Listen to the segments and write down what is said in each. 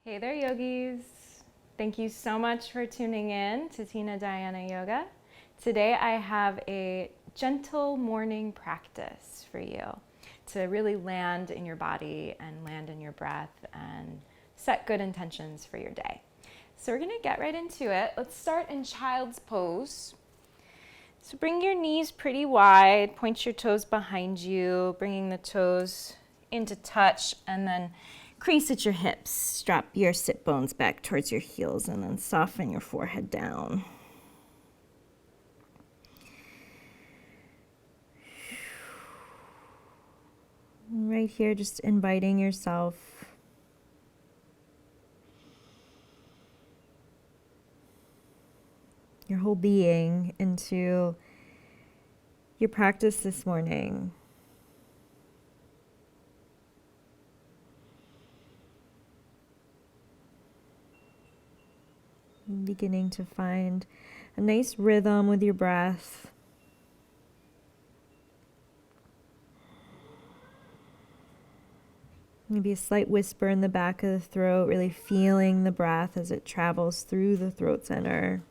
Hey there, yogis. Thank you so much for tuning in to Tina Diana Yoga. Today I have a gentle morning practice for you to really land in your body and land in your breath and set good intentions for your day. So we're gonna get right into it. Let's start in child's pose. So bring your knees pretty wide, point your toes behind you, bringing the toes into touch, and then crease at your hips. Drop your sit bones back towards your heels and then soften your forehead down. Right here, just inviting yourself your whole being into your practice this morning. Beginning to find a nice rhythm with your breath. Maybe a slight whisper in the back of the throat, really feeling the breath as it travels through the throat center.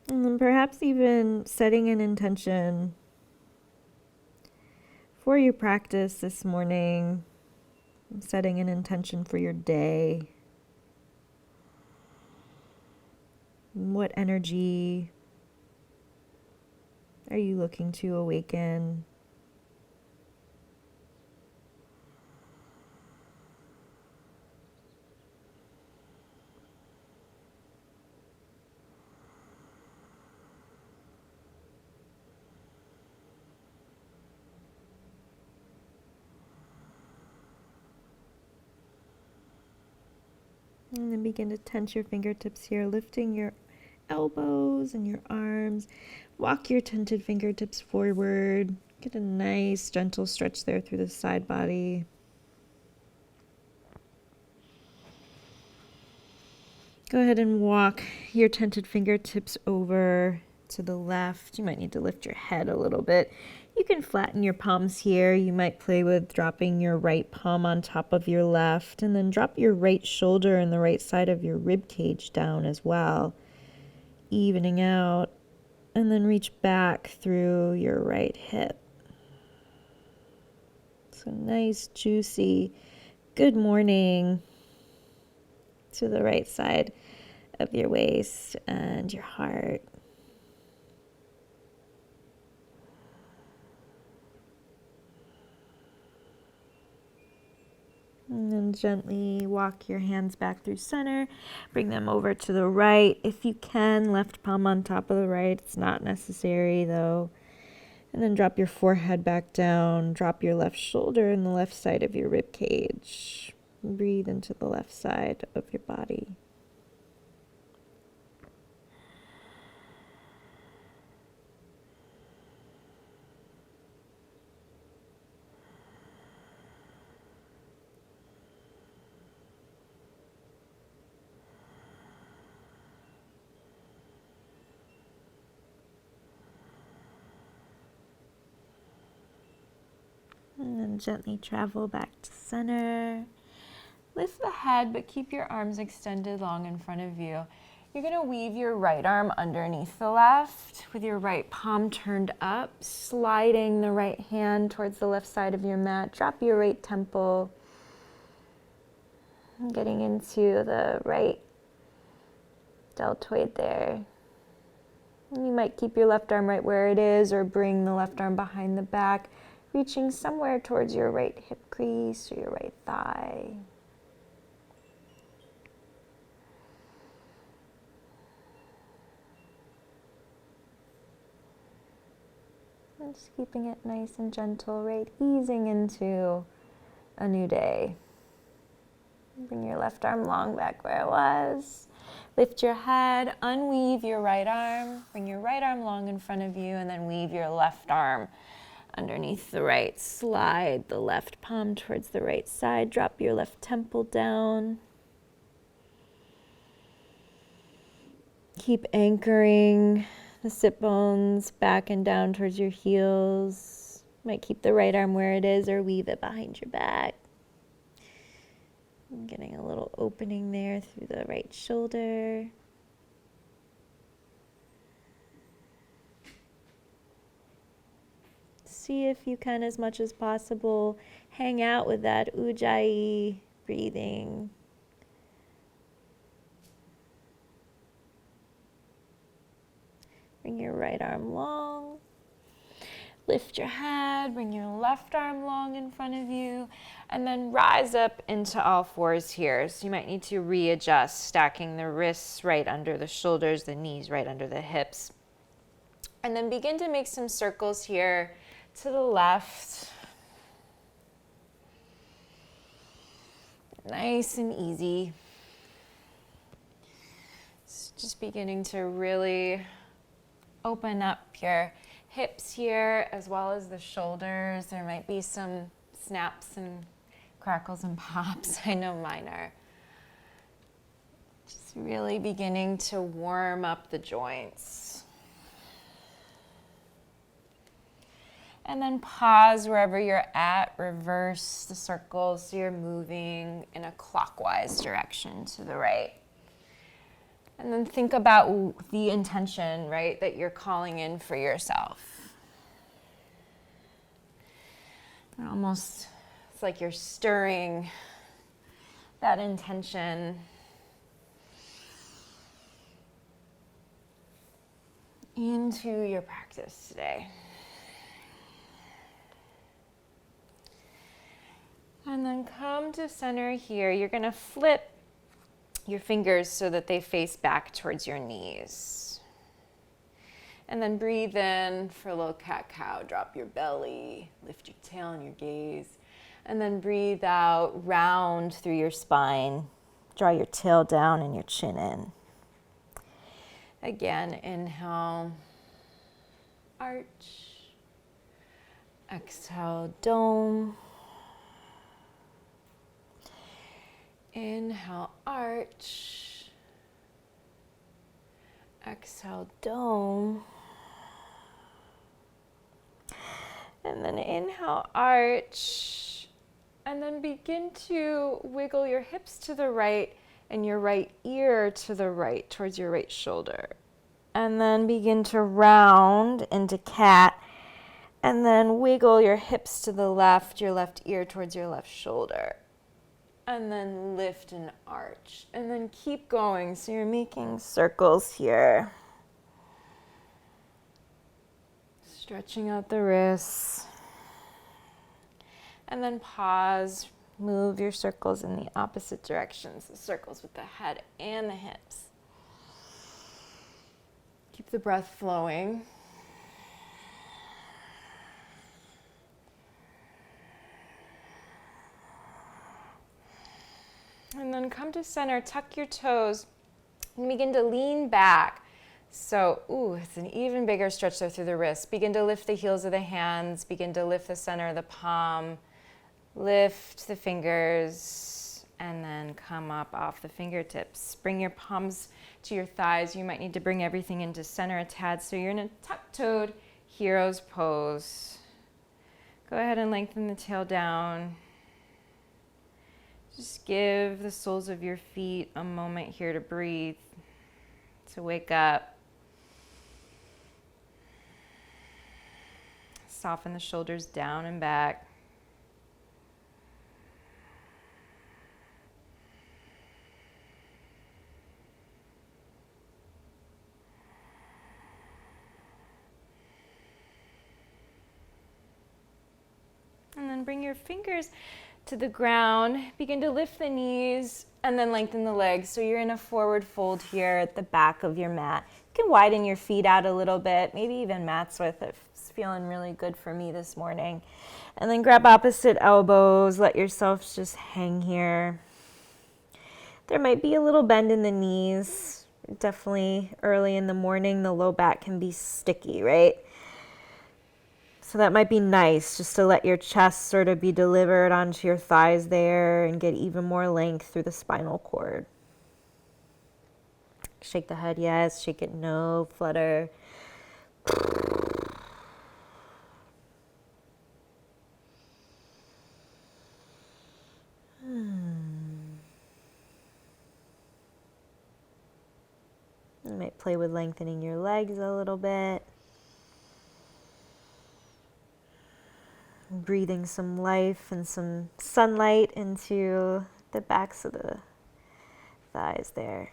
And then perhaps even setting an intention for your practice this morning, setting an intention for your day. What energy are you looking to awaken? And then begin to tense your fingertips here, lifting your elbows and your arms. Walk your tented fingertips forward. Get a nice gentle stretch there through the side body. Go ahead and walk your tented fingertips over to the left. You might need to lift your head a little bit. You can flatten your palms here. You might play with dropping your right palm on top of your left, and then drop your right shoulder and the right side of your rib cage down as well, evening out, and then reach back through your right hip. So nice, juicy, good morning to the right side of your waist and your heart. And then gently walk your hands back through center. Bring them over to the right. If you can, left palm on top of the right. It's not necessary though. And then drop your forehead back down. Drop your left shoulder in the left side of your rib cage. Breathe into the left side of your body. And then gently travel back to center. Lift the head, but keep your arms extended long in front of you. You're going to weave your right arm underneath the left with your right palm turned up, sliding the right hand towards the left side of your mat. Drop your right temple, getting into the right deltoid there. And you might keep your left arm right where it is or bring the left arm behind the back, reaching somewhere towards your right hip crease or your right thigh. And just keeping it nice and gentle, right? Easing into a new day. Bring your left arm long back where it was. Lift your head, unweave your right arm. Bring your right arm long in front of you and then weave your left arm underneath the right. Slide the left palm towards the right side. Drop your left temple down. Keep anchoring the sit bones back and down towards your heels. Might keep the right arm where it is or weave it behind your back. Getting a little opening there through the right shoulder. See if you can, as much as possible, hang out with that ujjayi breathing. Bring your right arm long. Lift your head, bring your left arm long in front of you, and then rise up into all fours here. So you might need to readjust, stacking the wrists right under the shoulders, the knees right under the hips. And then begin to make some circles here to the left. Nice and easy. Just beginning to really open up your hips here as well as the shoulders. There might be some snaps and crackles and pops. I know mine are. Just really beginning to warm up the joints. And then pause wherever you're at. Reverse the circles so you're moving in a clockwise direction to the right. And then think about the intention, right, that you're calling in for yourself. And almost, it's like you're stirring that intention into your practice today. And then come to center here. You're going to flip your fingers so that they face back towards your knees. And then breathe in for a little cat-cow. Drop your belly, lift your tail and your gaze. And then breathe out, round through your spine. Draw your tail down and your chin in. Again, inhale, arch. Exhale, dome. Inhale, arch. Exhale, dome. And then inhale, arch. And then begin to wiggle your hips to the right and your right ear to the right, towards your right shoulder. And then begin to round into cat. And then wiggle your hips to the left, your left ear towards your left shoulder. And then lift and arch. And then keep going. So you're making circles here. Stretching out the wrists. And then pause. Move your circles in the opposite directions. The circles with the head and the hips. Keep the breath flowing. And then come to center, tuck your toes, and begin to lean back. So, it's an even bigger stretch there through the wrists. Begin to lift the heels of the hands, begin to lift the center of the palm, lift the fingers, and then come up off the fingertips. Bring your palms to your thighs. You might need to bring everything into center a tad. So you're in a tuck-toed hero's pose. Go ahead and lengthen the tail down. Just give the soles of your feet a moment here to breathe, to wake up. Soften the shoulders down and back. And then bring your fingers to the ground. Begin to lift the knees and then lengthen the legs. So you're in a forward fold here at the back of your mat. You can widen your feet out a little bit, maybe even mat's width. It's feeling really good for me this morning. And then grab opposite elbows. Let yourself just hang here. There might be a little bend in the knees. Definitely early in the morning, the low back can be sticky, right? So that might be nice just to let your chest sort of be delivered onto your thighs there and get even more length through the spinal cord. Shake the head, yes. Shake it, no. Flutter. You might play with lengthening your legs a little bit. Breathing some life and some sunlight into the backs of the thighs there.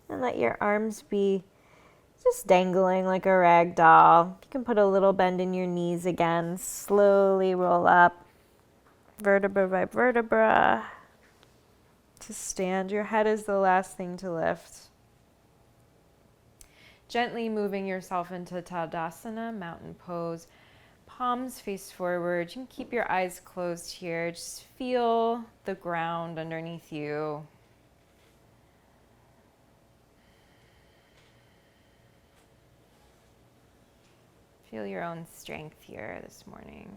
And let your arms be just dangling like a rag doll. You can put a little bend in your knees again. Slowly roll up, vertebra by vertebra, to stand. Your head is the last thing to lift. Gently moving yourself into Tadasana, mountain pose. Palms face forward. You can keep your eyes closed here. Just feel the ground underneath you. Feel your own strength here this morning.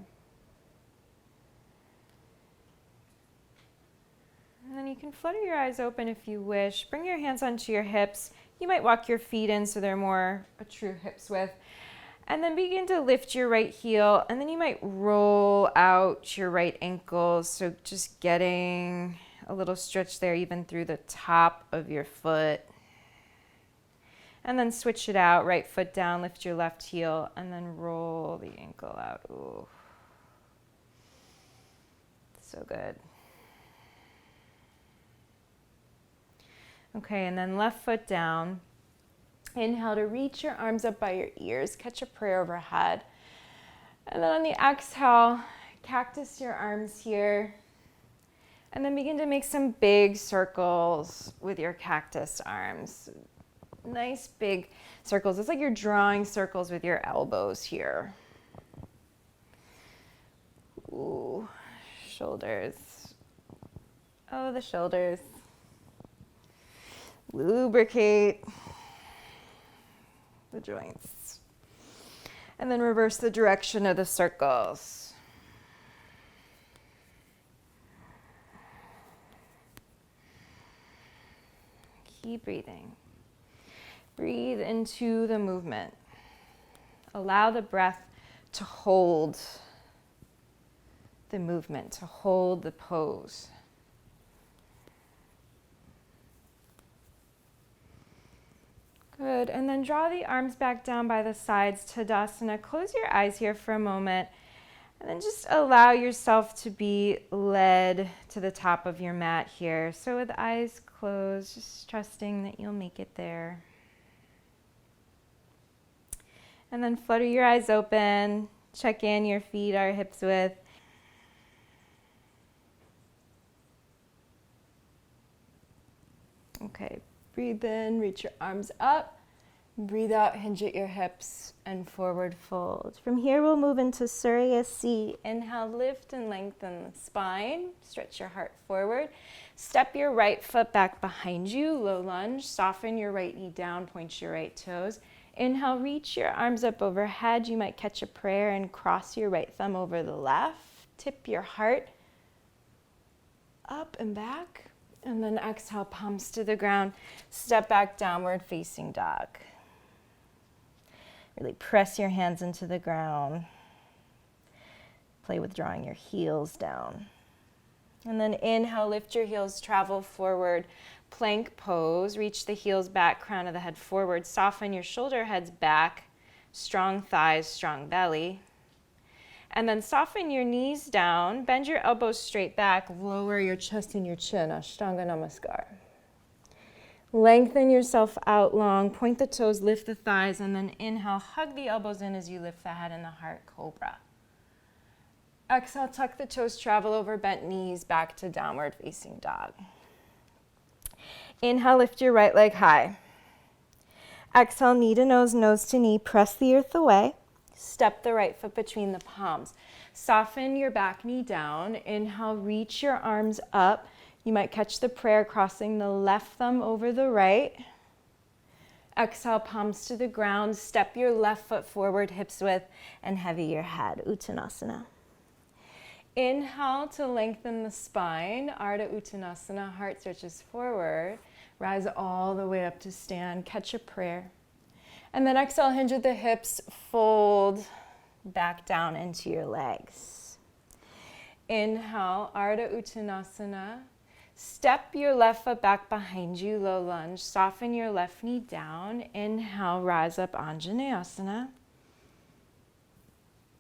And then you can flutter your eyes open if you wish. Bring your hands onto your hips. You might walk your feet in so they're more a true hips width. And then begin to lift your right heel. And then you might roll out your right ankle. So just getting a little stretch there even through the top of your foot. And then switch it out. Right foot down, lift your left heel, and then roll the ankle out. Ooh. So good. Okay, and then left foot down. Inhale to reach your arms up by your ears. Catch a prayer overhead. And then on the exhale, cactus your arms here. And then begin to make some big circles with your cactus arms. Nice big circles. It's like you're drawing circles with your elbows here. Ooh, shoulders. Oh, the shoulders. Lubricate the joints. And then reverse the direction of the circles. Keep breathing. Breathe into the movement. Allow the breath to hold the movement, to hold the pose. Good, and then draw the arms back down by the sides, Tadasana. Close your eyes here for a moment, and then just allow yourself to be led to the top of your mat here. So with eyes closed, just trusting that you'll make it there. And then flutter your eyes open, check in, your feet are hips width. Okay, breathe in, reach your arms up. Breathe out, hinge at your hips, and forward fold. From here, we'll move into Surya C. Inhale, lift and lengthen the spine. Stretch your heart forward. Step your right foot back behind you, low lunge. Soften your right knee down, point your right toes. Inhale, reach your arms up overhead. You might catch a prayer and cross your right thumb over the left. Tip your heart up and back. And then exhale, palms to the ground. Step back, downward facing dog. Really press your hands into the ground. Play with drawing your heels down. And then inhale, lift your heels, travel forward. Plank pose, reach the heels back, crown of the head forward. Soften your shoulder heads back. Strong thighs, strong belly. And then soften your knees down, bend your elbows straight back, lower your chest and your chin, Ashtanga Namaskar. Lengthen yourself out long, point the toes, lift the thighs, and then inhale, hug the elbows in as you lift the head and the heart, Cobra. Exhale, tuck the toes, travel over bent knees, back to downward facing dog. Inhale, lift your right leg high. Exhale, knee to nose, nose to knee, press the earth away. Step the right foot between the palms. Soften your back knee down. Inhale, reach your arms up. You might catch the prayer crossing the left thumb over the right. Exhale, palms to the ground. Step your left foot forward, hips width, and heavy your head, Uttanasana. Inhale to lengthen the spine, Ardha Uttanasana, heart stretches forward. Rise all the way up to stand, catch a prayer. And then exhale, hinge at the hips, fold back down into your legs. Inhale, Ardha Uttanasana. Step your left foot back behind you, low lunge. Soften your left knee down. Inhale, rise up, Anjaneyasana.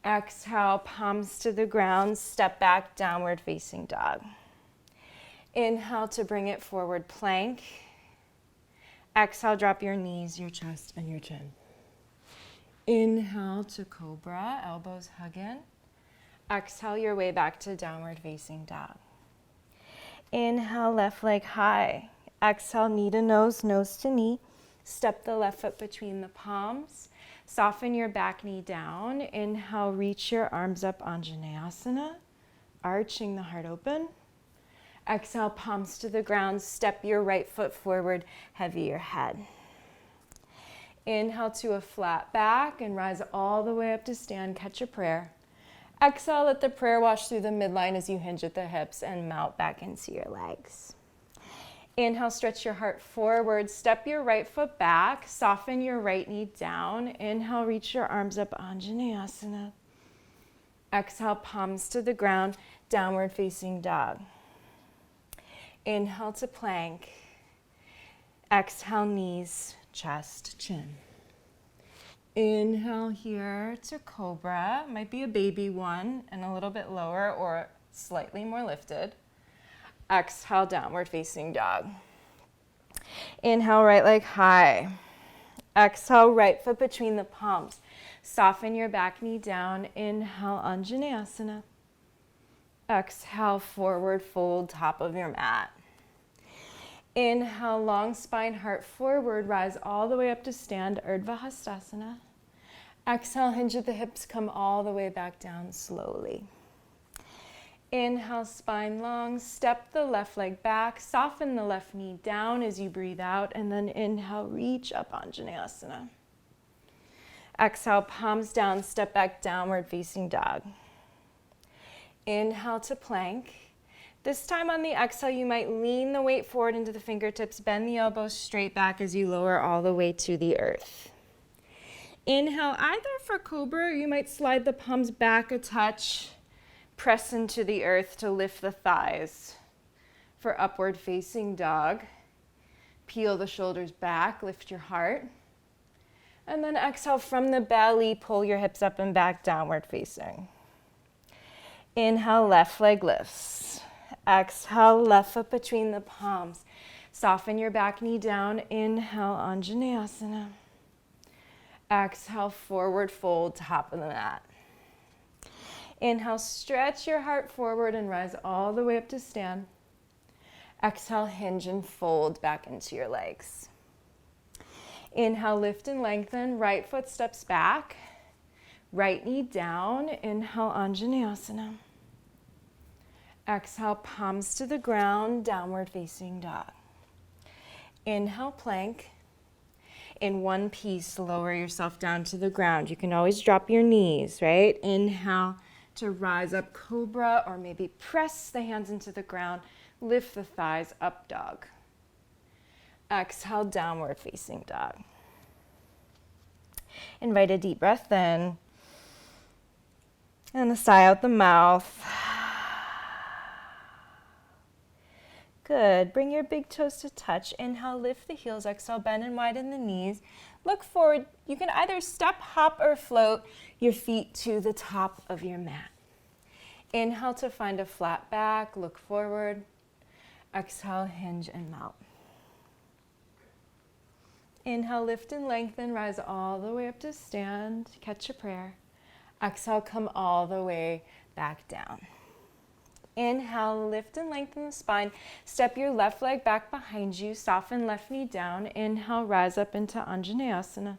Exhale, palms to the ground, step back, downward facing dog. Inhale to bring it forward, plank. Exhale, drop your knees, your chest, and your chin. Inhale to cobra, elbows hug in. Exhale your way back to downward facing dog. Inhale, left leg high. Exhale, knee to nose, nose to knee. Step the left foot between the palms. Soften your back knee down. Inhale, reach your arms up, Anjaneyasana, arching the heart open. Exhale, palms to the ground. Step your right foot forward, heavy your head. Inhale to a flat back and rise all the way up to stand, catch a prayer. Exhale, let the prayer wash through the midline as you hinge at the hips and mount back into your legs. Inhale, stretch your heart forward, step your right foot back, soften your right knee down. Inhale, reach your arms up, Anjaneyasana. Exhale, palms to the ground, downward facing dog. Inhale to plank. Exhale, knees, chest, chin. Inhale here to cobra, might be a baby one and a little bit lower or slightly more lifted. Exhale, downward facing dog. Inhale, right leg high. Exhale, right foot between the palms. Soften your back knee down. Inhale, Anjaneyasana. Exhale, forward fold, top of your mat. Inhale, long spine, heart forward, rise all the way up to stand, Urdhva Hastasana. Exhale, hinge at the hips, come all the way back down slowly. Inhale, spine long, step the left leg back, soften the left knee down as you breathe out, and then inhale, reach up, Anjaneyasana. Exhale, palms down, step back, downward facing dog. Inhale to plank. This time on the exhale, you might lean the weight forward into the fingertips, bend the elbows straight back as you lower all the way to the earth. Inhale, either for cobra, or you might slide the palms back a touch, press into the earth to lift the thighs. For upward facing dog, peel the shoulders back, lift your heart. And then exhale from the belly, pull your hips up and back, downward facing. Inhale, left leg lifts. Exhale, left foot between the palms. Soften your back knee down. Inhale, Anjaneyasana. Exhale, forward fold, top of the mat. Inhale, stretch your heart forward and rise all the way up to stand. Exhale, hinge and fold back into your legs. Inhale, lift and lengthen. Right foot steps back. Right knee down. Inhale, Anjaneyasana. Exhale, palms to the ground, downward facing dog. Inhale, plank. In one piece, lower yourself down to the ground. You can always drop your knees, right? Inhale to rise up, cobra, or maybe press the hands into the ground. Lift the thighs, up dog. Exhale, downward facing dog. Invite a deep breath in. And a sigh out the mouth. Good. Bring your big toes to touch. Inhale, lift the heels. Exhale, bend and widen the knees. Look forward. You can either step, hop, or float your feet to the top of your mat. Inhale to find a flat back. Look forward. Exhale, hinge and melt. Inhale, lift and lengthen. Rise all the way up to stand. Catch a prayer. Exhale, come all the way back down. Inhale, lift and lengthen the spine. Step your left leg back behind you. Soften left knee down. Inhale, rise up into Anjaneyasana.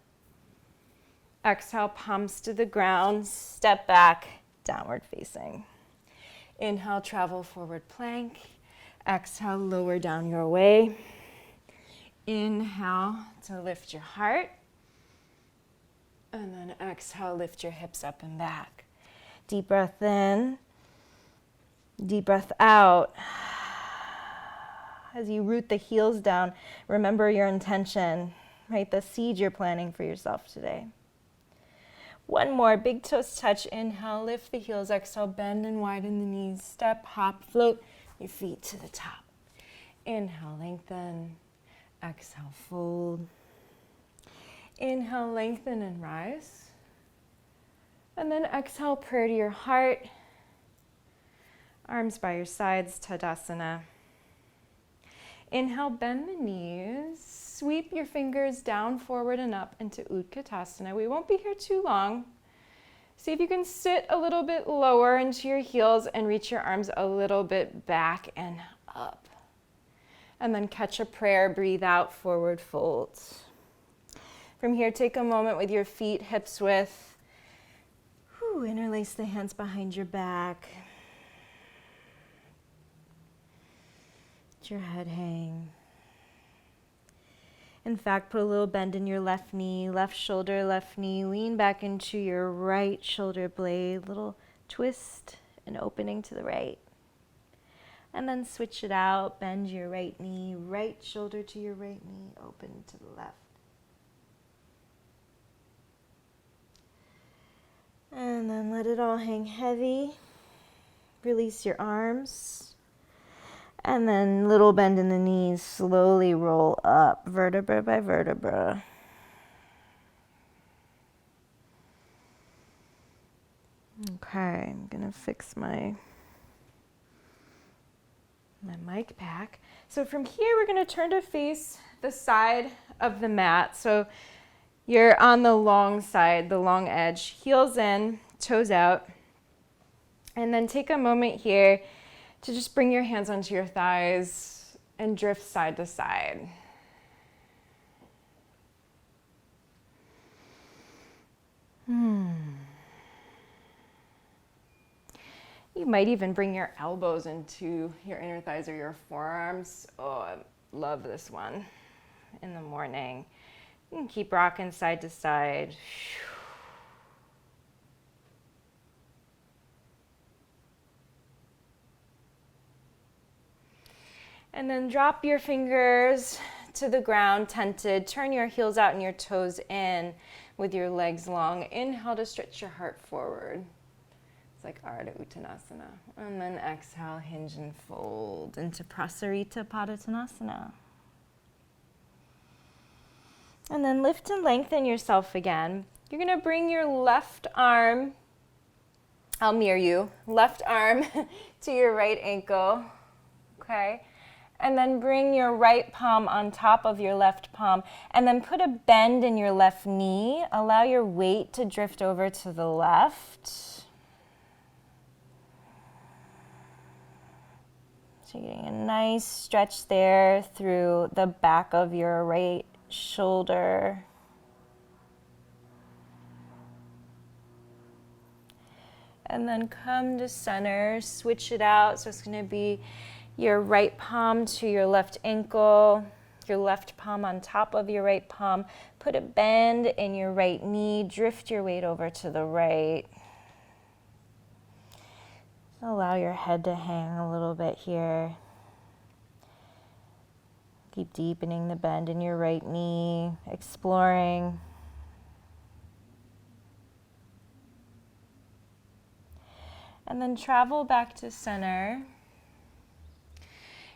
Exhale, palms to the ground. Step back, downward facing. Inhale, travel forward plank. Exhale, lower down your way. Inhale to lift your heart. And then exhale, lift your hips up and back. Deep breath in. Deep breath out. As you root the heels down, remember your intention, right? The seed you're planting for yourself today. One more, big toes touch. Inhale, lift the heels. Exhale, bend and widen the knees. Step, hop, float your feet to the top. Inhale, lengthen. Exhale, fold. Inhale, lengthen and rise. And then exhale, prayer to your heart. Arms by your sides, Tadasana. Inhale, bend the knees. Sweep your fingers down, forward, and up into Utkatasana. We won't be here too long. See if you can sit a little bit lower into your heels and reach your arms a little bit back and up. And then catch a prayer, breathe out, forward fold. From here, take a moment with your feet hips width. Interlace the hands behind your back. Let your head hang. In fact, put a little bend in your left knee, left shoulder, left knee. Lean back into your right shoulder blade. Little twist and opening to the right. And then switch it out. Bend your right knee, right shoulder to your right knee, open to the left. And then let it all hang heavy. Release your arms. And then little bend in the knees, slowly roll up, vertebra by vertebra. Okay, I'm gonna fix my mic back. So from here, we're gonna turn to face the side of the mat. So you're on the long side, the long edge, heels in, toes out. And then take a moment here to just bring your hands onto your thighs and drift side to side. You might even bring your elbows into your inner thighs or your forearms. Oh, I love this one in the morning. You can keep rocking side to side. And then drop your fingers to the ground, tented. Turn your heels out and your toes in with your legs long. Inhale to stretch your heart forward. It's like Ardha Uttanasana. And then exhale, hinge and fold into Prasarita Padottanasana. And then lift and lengthen yourself again. You're going to bring your left arm, I'll mirror you, left arm to your right ankle. Okay? And then bring your right palm on top of your left palm. And then put a bend in your left knee. Allow your weight to drift over to the left. So you're getting a nice stretch there through the back of your right shoulder. And then come to center, switch it out. So it's going to be your right palm to your left ankle, your left palm on top of your right palm. Put a bend in your right knee, drift your weight over to the right. Allow your head to hang a little bit here. Keep deepening the bend in your right knee, exploring. And then travel back to center.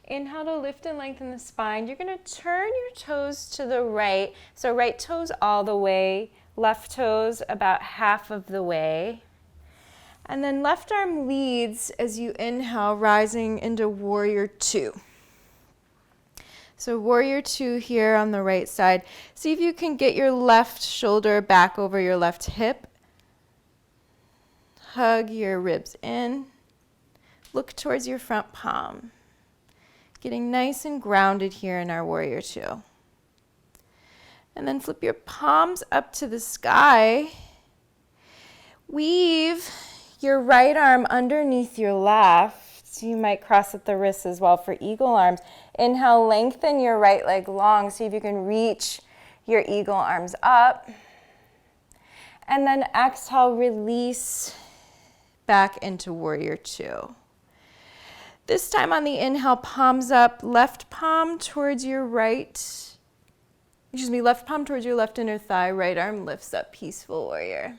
Inhale to lift and lengthen the spine. You're going to turn your toes to the right. So right toes all the way, left toes about half of the way. And then left arm leads as you inhale, rising into warrior two. So warrior two here on the right side. See if you can get your left shoulder back over your left hip. Hug your ribs in. Look towards your front palm. Getting nice and grounded here in our warrior two. And then flip your palms up to the sky. Weave your right arm underneath your left. So you might cross at the wrists as well for eagle arms. Inhale, lengthen your right leg long. See if you can reach your eagle arms up. And then exhale, release back into warrior two. This time on the inhale, palms up, left palm towards your right. Left palm towards your left inner thigh, right arm lifts up, peaceful warrior.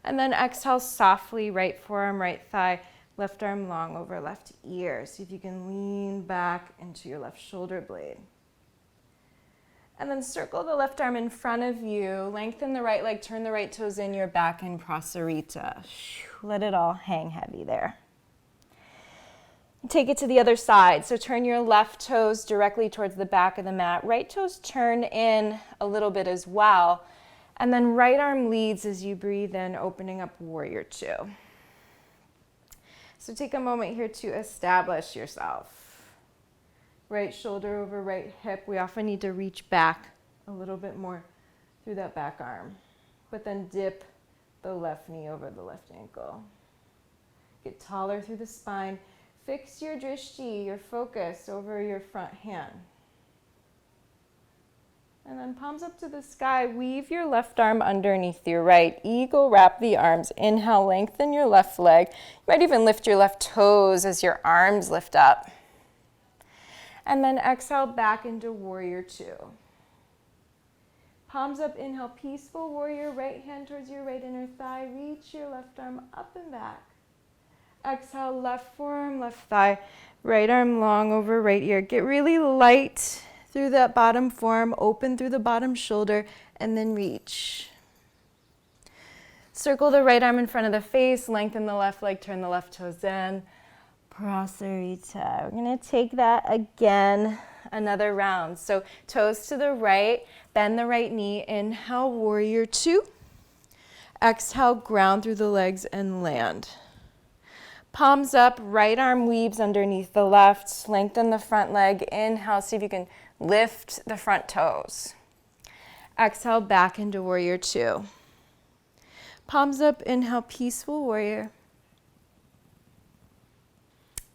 And then exhale softly, right forearm, right thigh, left arm long over left ear. See if you can lean back into your left shoulder blade. And then circle the left arm in front of you, lengthen the right leg, turn the right toes in, you're back in Prasarita. Let it all hang heavy there. Take it to the other side. So turn your left toes directly towards the back of the mat. Right toes turn in a little bit as well. And then right arm leads as you breathe in, opening up warrior two. So take a moment here to establish yourself. Right shoulder over right hip. We often need to reach back a little bit more through that back arm. But then dip the left knee over the left ankle. Get taller through the spine. Fix your drishti, your focus, over your front hand. And then palms up to the sky. Weave your left arm underneath your right. Eagle wrap the arms. Inhale, lengthen your left leg. You might even lift your left toes as your arms lift up. And then exhale back into warrior two. Palms up, inhale, peaceful warrior. Right hand towards your right inner thigh. Reach your left arm up and back. Exhale, left forearm, left thigh, right arm long over right ear. Get really light through that bottom forearm, open through the bottom shoulder, and then reach. Circle the right arm in front of the face, lengthen the left leg, turn the left toes in. Prasarita. We're going to take that again, another round. So toes to the right, bend the right knee, inhale, warrior two. Exhale, ground through the legs and land. Palms up, right arm weaves underneath the left, lengthen the front leg, inhale, see if you can lift the front toes. Exhale, back into warrior two. Palms up, inhale, peaceful warrior.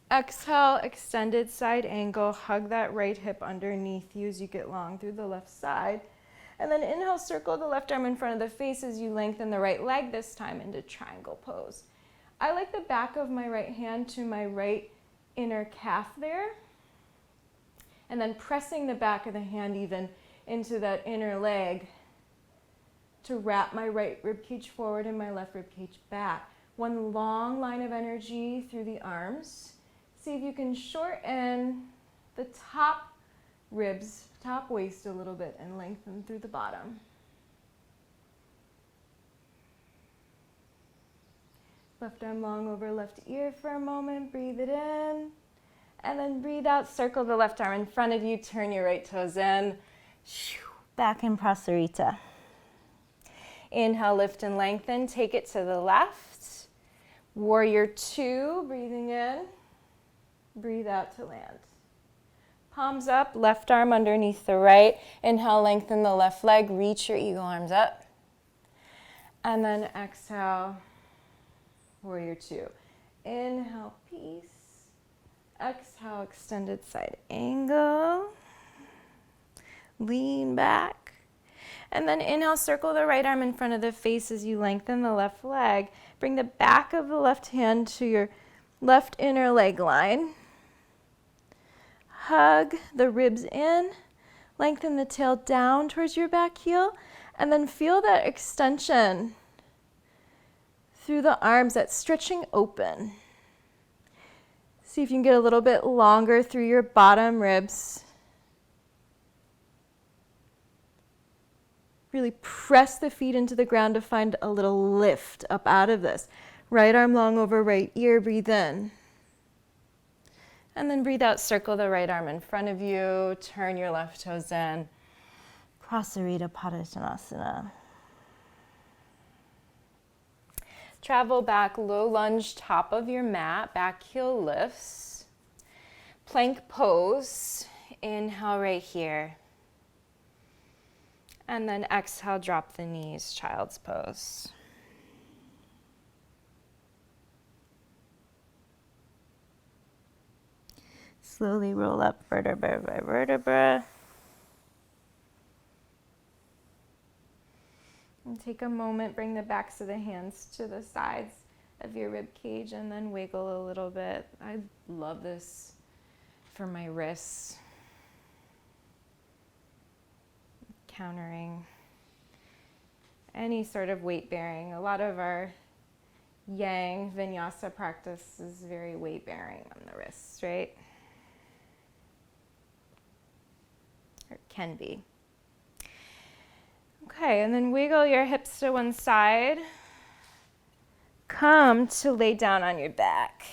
Exhale, extended side angle, hug that right hip underneath you as you get long through the left side. And then inhale, circle the left arm in front of the face as you lengthen the right leg, this time into triangle pose. I like the back of my right hand to my right inner calf there. And then pressing the back of the hand even into that inner leg to wrap my right ribcage forward and my left ribcage back. One long line of energy through the arms. See if you can shorten the top ribs, top waist a little bit, and lengthen through the bottom. Left arm long over left ear for a moment. Breathe it in. And then breathe out. Circle the left arm in front of you. Turn your right toes in. Back in Prasarita. Inhale, lift and lengthen. Take it to the left. Warrior two. Breathing in. Breathe out to land. Palms up. Left arm underneath the right. Inhale, lengthen the left leg. Reach your eagle arms up. And then exhale. Warrior two. Inhale, peace. Exhale, extended side angle. Lean back. And then inhale, circle the right arm in front of the face as you lengthen the left leg. Bring the back of the left hand to your left inner leg line. Hug the ribs in. Lengthen the tail down towards your back heel. And then feel that extension through the arms, that stretching open. See if you can get a little bit longer through your bottom ribs. Really press the feet into the ground to find a little lift up out of this. Right arm long over right ear, breathe in. And then breathe out, circle the right arm in front of you, turn your left toes in. Prasarita Padasana. Travel back, low lunge, top of your mat, back heel lifts. Plank pose, inhale right here. And then exhale, drop the knees, child's pose. Slowly roll up vertebra by vertebra. And take a moment, bring the backs of the hands to the sides. of your rib cage, and then wiggle a little bit. I love this for my wrists, countering any sort of weight bearing. A lot of our yang vinyasa practice is very weight bearing on the wrists, right? Or it can be. Okay, and then wiggle your hips to one side. Come to lay down on your back.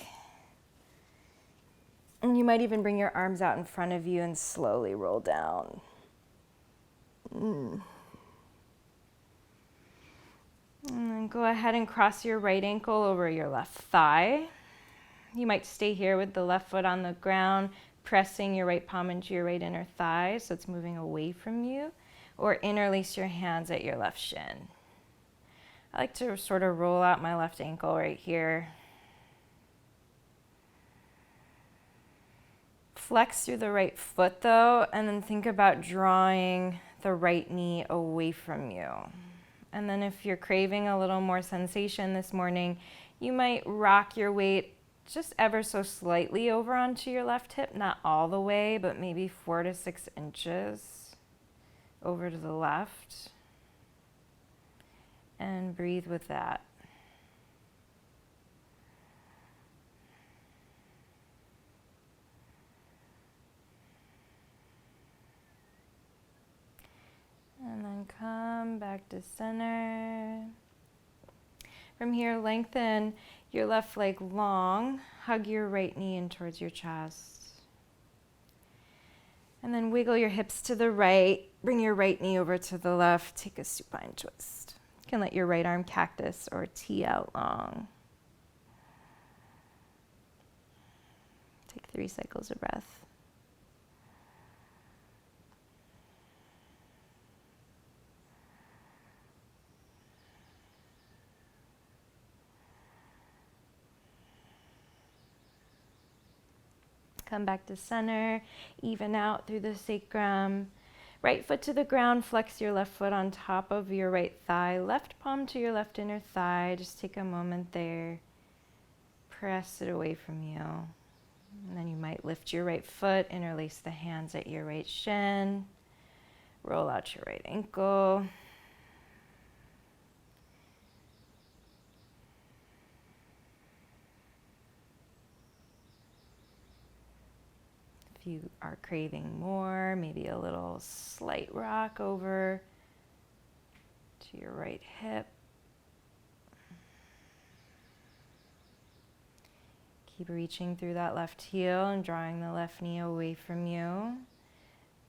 And you might even bring your arms out in front of you and slowly roll down. And then go ahead and cross your right ankle over your left thigh. You might stay here with the left foot on the ground, pressing your right palm into your right inner thigh so it's moving away from you, or interlace your hands at your left shin. I like to sort of roll out my left ankle right here. Flex through the right foot though, and then think about drawing the right knee away from you. And then if you're craving a little more sensation this morning, you might rock your weight just ever so slightly over onto your left hip, not all the way, but maybe 4 to 6 inches over to the left. And breathe with that. And then come back to center. From here, lengthen your left leg long. Hug your right knee in towards your chest. And then wiggle your hips to the right. Bring your right knee over to the left. Take a supine twist. You can let your right arm cactus or tee out long. Take 3 cycles of breath. Come back to center, even out through the sacrum. Right foot to the ground, flex your left foot on top of your right thigh, left palm to your left inner thigh. Just take a moment there. Press it away from you. And then you might lift your right foot, interlace the hands at your right shin, roll out your right ankle. If you are craving more, maybe a little slight rock over to your right hip. Keep reaching through that left heel and drawing the left knee away from you.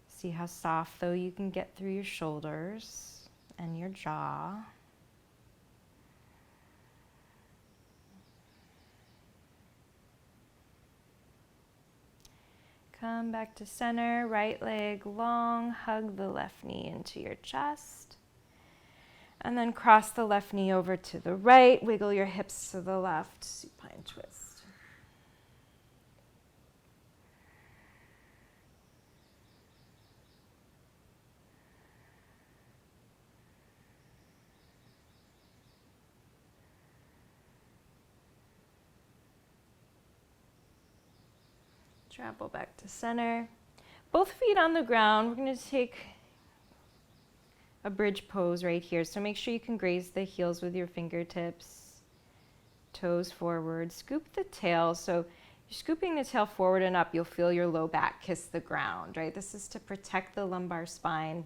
See how soft though you can get through your shoulders and your jaw. Come back to center, right leg long, hug the left knee into your chest. And then cross the left knee over to the right, wiggle your hips to the left, supine twist. Travel back to center. Both feet on the ground. We're going to take a bridge pose right here. So make sure you can graze the heels with your fingertips. Toes forward. Scoop the tail. So you're scooping the tail forward and up. You'll feel your low back kiss the ground, right? This is to protect the lumbar spine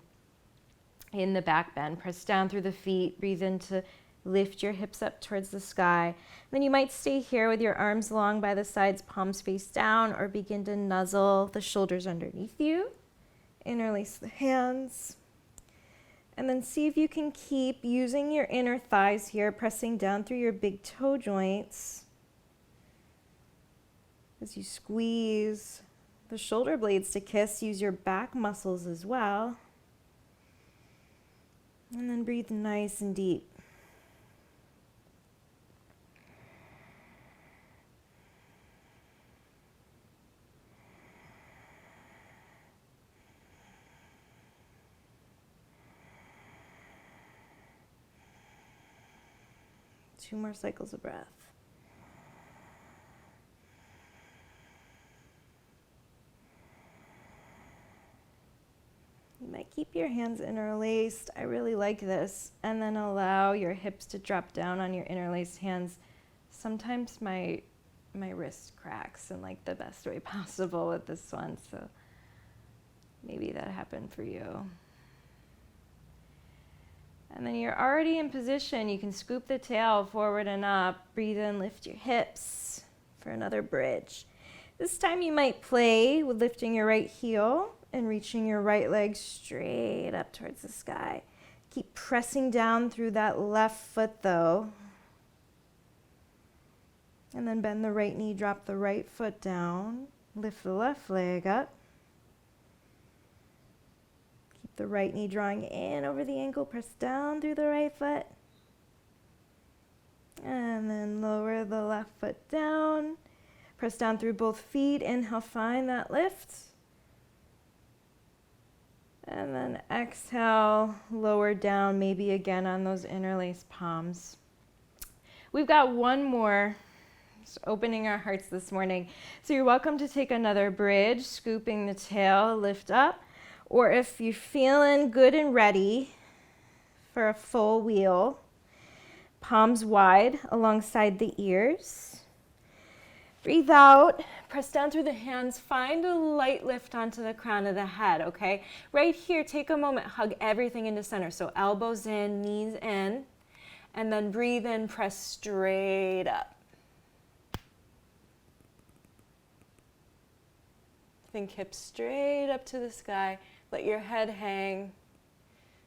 in the back bend. Press down through the feet. Breathe in to lift your hips up towards the sky. Then you might stay here with your arms long by the sides, palms face down, or begin to nuzzle the shoulders underneath you. Interlace the hands. And then see if you can keep using your inner thighs here, pressing down through your big toe joints. As you squeeze the shoulder blades to kiss, use your back muscles as well. And then breathe nice and deep. Two more cycles of breath. keep your hands interlaced. I really like this. And then allow your hips to drop down on your interlaced hands. Sometimes my wrist cracks in like the best way possible with this one, so maybe that happened for you. And then you're already in position. You can scoop the tail forward and up. Breathe in, lift your hips for another bridge. This time you might play with lifting your right heel and reaching your right leg straight up towards the sky. Keep pressing down through that left foot though. And then bend the right knee, drop the right foot down. Lift the left leg up. Keep the right knee drawing in over the ankle. Press down through the right foot. And then lower the left foot down. Press down through both feet. Inhale, find that lift. And then exhale, lower down, maybe again on those interlaced palms. We've got one more. Just opening our hearts this morning. So you're welcome to take another bridge, scooping the tail, lift up. Or if you're feeling good and ready for a full wheel, palms wide alongside the ears. Breathe out, press down through the hands, find a light lift onto the crown of the head, okay? Right here, take a moment, hug everything into center. So elbows in, knees in, and then breathe in, press straight up. Think hips straight up to the sky. Let your head hang.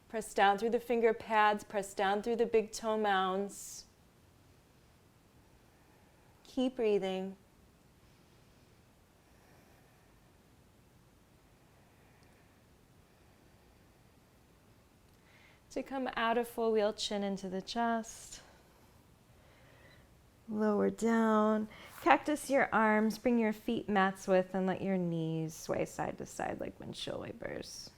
Press down through the finger pads. Press down through the big toe mounds. Keep breathing. To come out of full wheel, chin into the chest. Lower down. Cactus your arms, bring your feet mats width, and let your knees sway side to side like windshield wipers.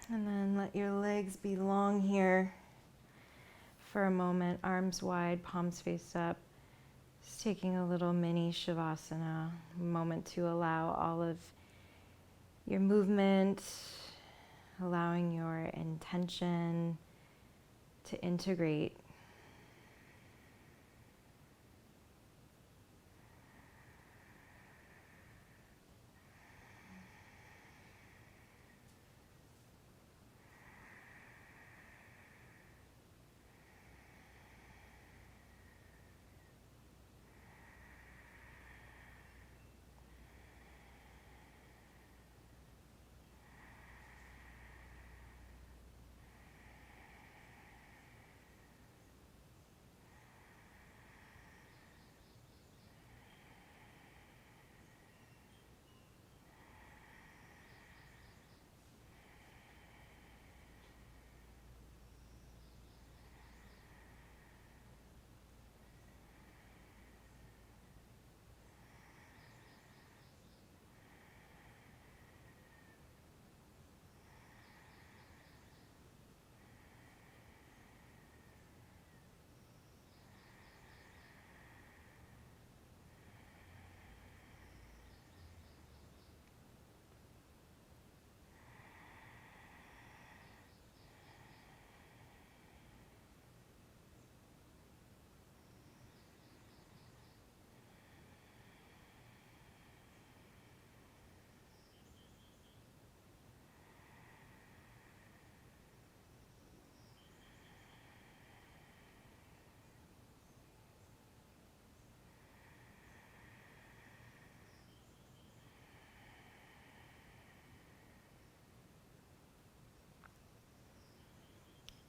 And then let your legs be long here for a moment, arms wide, palms face up. Just taking a little mini Shavasana, a moment to allow all of your movement, allowing your intention to integrate.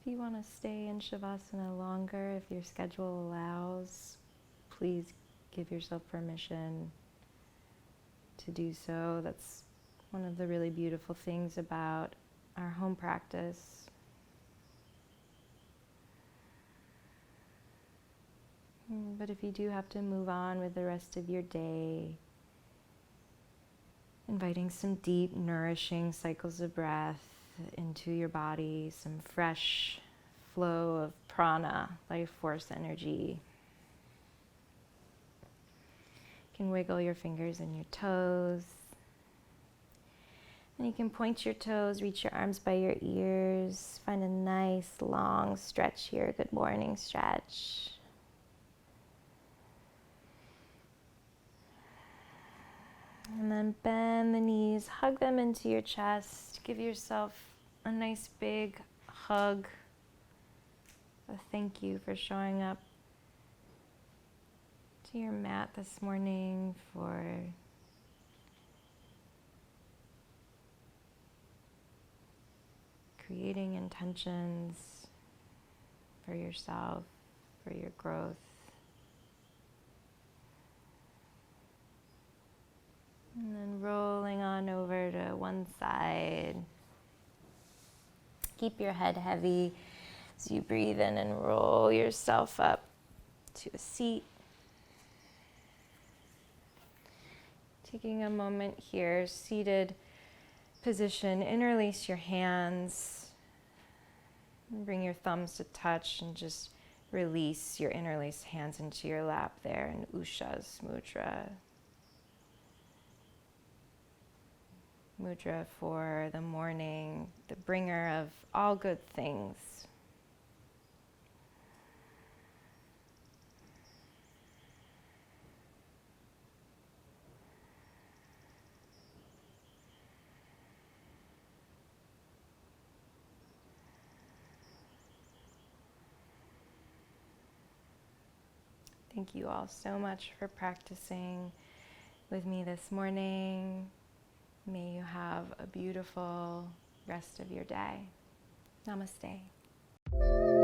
If you want to stay in Shavasana longer, if your schedule allows, please give yourself permission to do so. That's one of the really beautiful things about our home practice. But if you do have to move on with the rest of your day, inviting some deep, nourishing cycles of breath into your body, some fresh flow of prana, life force energy. You can wiggle your fingers and your toes. And you can point your toes, reach your arms by your ears. Find a nice long stretch here, good morning stretch. And then bend the knees, hug them into your chest. Give yourself a nice big hug. A thank you for showing up to your mat this morning, for creating intentions for yourself, for your growth. And then rolling on over to one side. Keep your head heavy as you breathe in and roll yourself up to a seat. Taking a moment here, seated position, interlace your hands. Bring your thumbs to touch and just release your interlaced hands into your lap there in Usha's mudra. Mudra for the morning, the bringer of all good things. Thank you all so much for practicing with me this morning. May you have a beautiful rest of your day. Namaste.